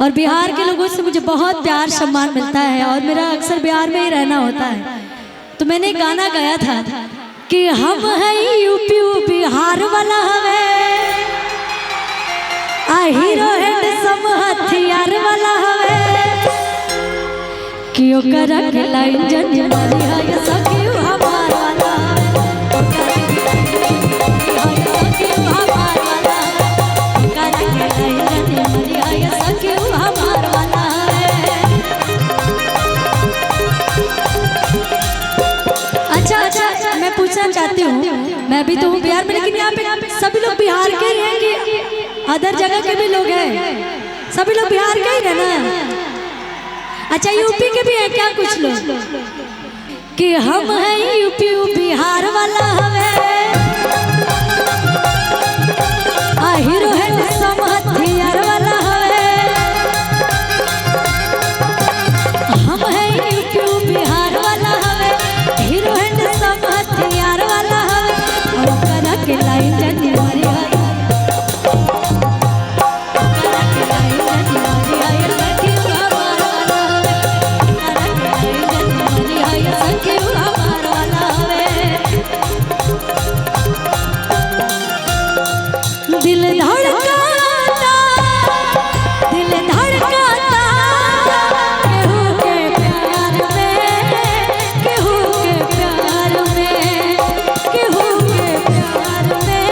और बिहार के लोगों से मुझे बहुत प्यार सम्मान मिलता है और मेरा अक्सर बिहार में ही रहना होता है। तो मैंने एक गाना गाया था कि हम है यूपी बिहार वाला हवे आ हीरो हैंडसम हथियार वाला हवे कि ओकर के लाइन जन मारी है सखी हमार वाला चाहती हूँ मैं भी तो हूँ बिहार में, लेकिन यहाँ पे सभी लोग बिहार के ही हैं कि अदर जगह के भी लोग हैं? सभी लोग बिहार के ही हैं ना? अच्छा यूपी के भी हैं क्या कुछ लोग? कि हम हैं यूपी बिहार वाला हवे आ हीरो हैंडसम हथियार वाला हवे। हम हैं यूपी बिहार वाला हवे हीरो हैंडसम हथियार वाला हवे ओकरा के लाइन जनी मारी है ओकरा के लाइन जनी मारी है सखी हमार वाला हवे ओकरा के लाइन जनी मारी है सखी हमार वाला हवे। दिल धड़काता केहू के प्यार में केहू के प्यार में केहू के प्यार में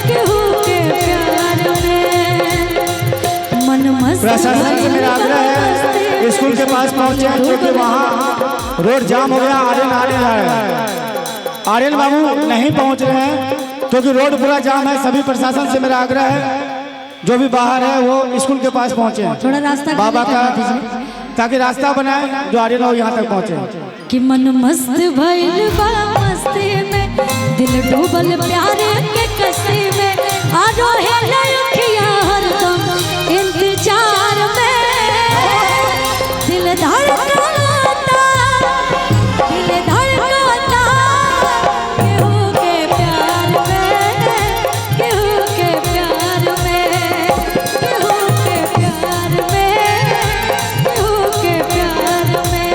केहू के प्यार में मन मस्त। प्रशासन से मेरा आग्रह है स्कूल के पास पहुंचे हैं क्योंकि वहाँ रोड जाम हो गया। आर्यन आने जा रहे हैं, आर्यन बाबू नहीं पहुंच रहे हैं क्योंकि रोड पूरा जाम है। सभी प्रशासन से मेरा आग्रह है जो भी बाहर है वो स्कूल के पास पहुंचे हैं, थोड़ा रास्ता बाबा का ताकि रास्ता बनाए जो आर्यन हो यहाँ तक पहुंचे। कि मन मस्त भइल बा मस्ती में दिल डूबल प्यार के कस्ती में आ रहे लखिया हरदम इंतजार में दिल धड़काता केहू के प्यार में केहू के प्यार में केहू के प्यार में केहू के प्यार में।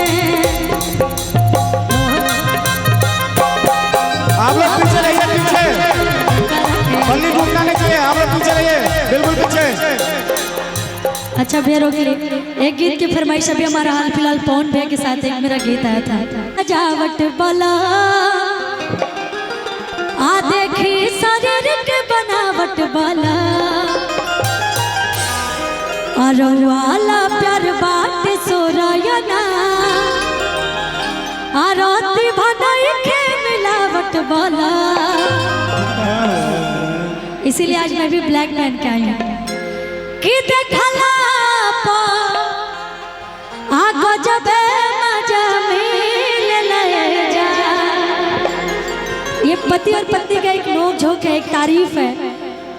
आप लोग पीछे रहिए, पीछे बल्ली टूटना नहीं चाहिए। आप लोग पीछे रहिए, बिल्कुल पीछे। अच्छा भैया रोकिए, एक गीत की फरमाइश अभी हमारा हाल फिलहाल पवन भैया के साथ एक मेरा गीत आया था सजावट वाला आ देखी शरीर के बनावट वाला वाला प्यार बाट सोरायना आरती भनाई के मिलावट वाला। इसीलिए आज मैं भी ब्लैक पहन के आई हूँ कि देखला आगो जबे मजा मिल ले जा। ये पति और पत्नी का एक नोक झोंक है, एक तारीफ है।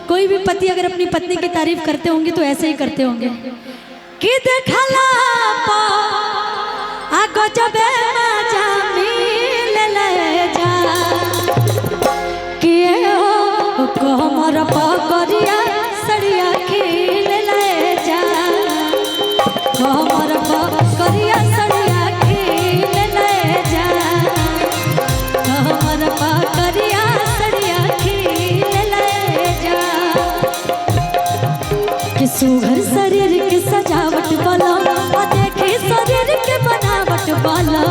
कोई भी पति अगर अपनी पत्नी की तारीफ करते होंगे तो ऐसे ही करते होंगे कि देखला आगो जबे मजा मिल ले जा कि हो कोमर पकड़िया सड़िया खिल ले जा कोमर पकड़िया सड़िया खिल ले जा कोमर पकड़िया सड़िया खिल ले जा कि सुघर शरीर के सजावट वाला आ देखी शरीर के बनावट वाला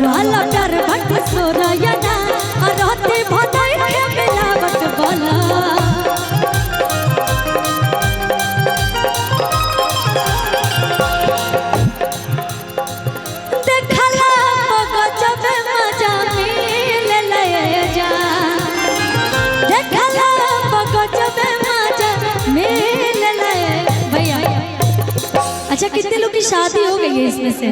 वाला प्यार भट सोरायना रहते भदाई के मिलावट वाला। देखला गजब मजा मिल ले जा देखला गजब मजा मिल ले भैया। अच्छा कितने लोग की शादी हो गई है इसमें से?